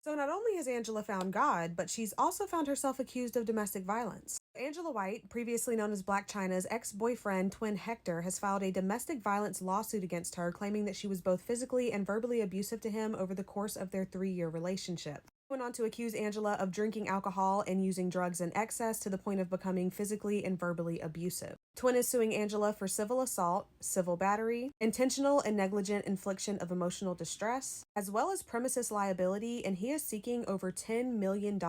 So not only has Angela found God, but she's also found herself accused of domestic violence. Angela White, previously known as Blac Chyna's ex-boyfriend, twin Hector, has filed a domestic violence lawsuit against her, claiming that she was both physically and verbally abusive to him over the course of their 3-year relationship. Went on to accuse Angela of drinking alcohol and using drugs in excess to the point of becoming physically and verbally abusive. Twin is suing Angela for civil assault, civil battery, intentional and negligent infliction of emotional distress, as well as premises liability, and he is seeking over $10 million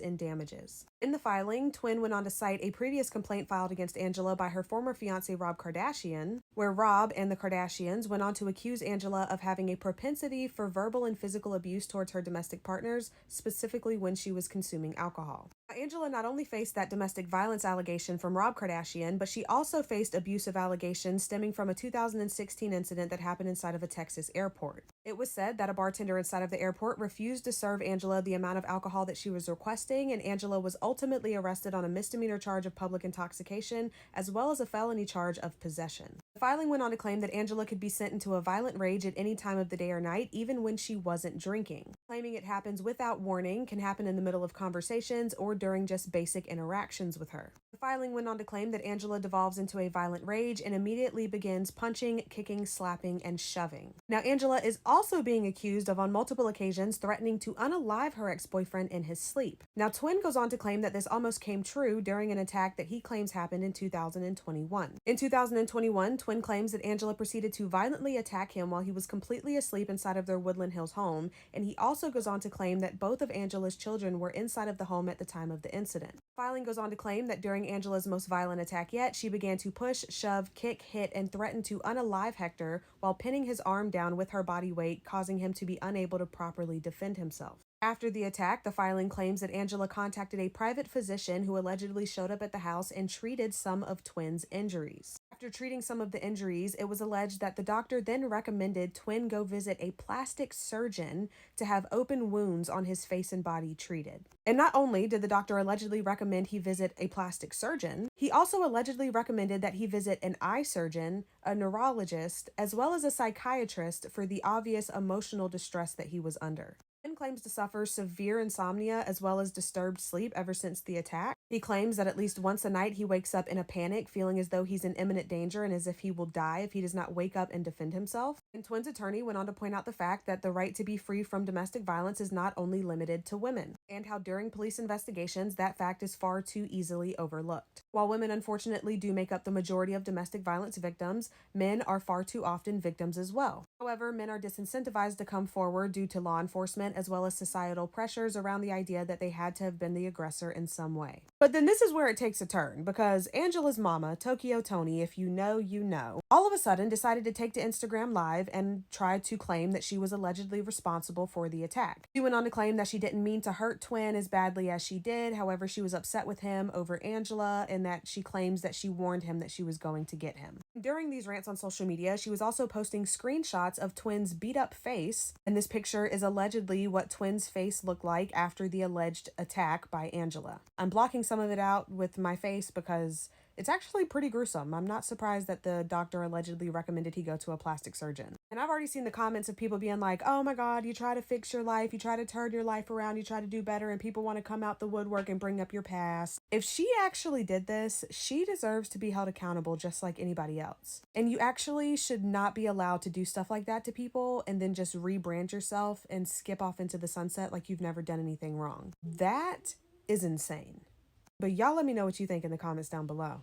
in damages. In the filing, Twin went on to cite a previous complaint filed against Angela by her former fiancé Rob Kardashian, where Rob and the Kardashians went on to accuse Angela of having a propensity for verbal and physical abuse towards her domestic partners, specifically when she was consuming alcohol. Angela not only faced that domestic violence allegation from Rob Kardashian, but she also faced abusive allegations stemming from a 2016 incident that happened inside of a Texas airport. It was said that a bartender inside of the airport refused to serve Angela the amount of alcohol that she was requesting, and Angela was ultimately arrested on a misdemeanor charge of public intoxication as well as a felony charge of possession. The filing went on to claim that Angela could be sent into a violent rage at any time of the day or night, even when she wasn't drinking. Claiming it happens without warning, can happen in the middle of conversations or during just basic interactions with her. The filing went on to claim that Angela devolves into a violent rage and immediately begins punching, kicking, slapping, and shoving. Now, Angela is also being accused of, on multiple occasions, threatening to unalive her ex-boyfriend in his sleep. Now, Twin goes on to claim that this almost came true during an attack that he claims happened in 2021. In 2021, Twin claims that Angela proceeded to violently attack him while he was completely asleep inside of their Woodland Hills home, and he also goes on to claim that both of Angela's children were inside of the home at the time of the incident. The filing goes on to claim that during Angela's most violent attack yet, she began to push, shove, kick, hit, and threaten to unalive Hector while pinning his arm down with her body weight, causing him to be unable to properly defend himself. After the attack, the filing claims that Angela contacted a private physician who allegedly showed up at the house and treated some of Twin's injuries. After treating some of the injuries, it was alleged that the doctor then recommended Twin go visit a plastic surgeon to have open wounds on his face and body treated. And not only did the doctor allegedly recommend he visit a plastic surgeon, he also allegedly recommended that he visit an eye surgeon, a neurologist, as well as a psychiatrist for the obvious emotional distress that he was under. Twin claims to suffer severe insomnia as well as disturbed sleep ever since the attack. He claims that at least once a night he wakes up in a panic, feeling as though he's in imminent danger and as if he will die if he does not wake up and defend himself. And Twin's attorney went on to point out the fact that the right to be free from domestic violence is not only limited to women, and how during police investigations that fact is far too easily overlooked. While women unfortunately do make up the majority of domestic violence victims, men are far too often victims as well. However, men are disincentivized to come forward due to law enforcement as well as societal pressures around the idea that they had to have been the aggressor in some way. But then this is where it takes a turn, because Angela's mama, Tokyo Toni, if you know, you know, all of a sudden decided to take to Instagram Live and try to claim that she was allegedly responsible for the attack. She went on to claim that she didn't mean to hurt Twin as badly as she did, however she was upset with him over Angela, and that she claims that she warned him that she was going to get him. During these rants on social media, she was also posting screenshots of Twin's beat up face, and this picture is allegedly what Twin's face looked like after the alleged attack by Angela. I'm blocking some of it out with my face because it's actually pretty gruesome. I'm not surprised that the doctor allegedly recommended he go to a plastic surgeon. And I've already seen the comments of people being like, oh my God, you try to fix your life, you try to turn your life around, you try to do better, and people want to come out the woodwork and bring up your past. If she actually did this, she deserves to be held accountable just like anybody else. And you actually should not be allowed to do stuff like that to people and then just rebrand yourself and skip off into the sunset like you've never done anything wrong. That is insane. But y'all let me know what you think in the comments down below.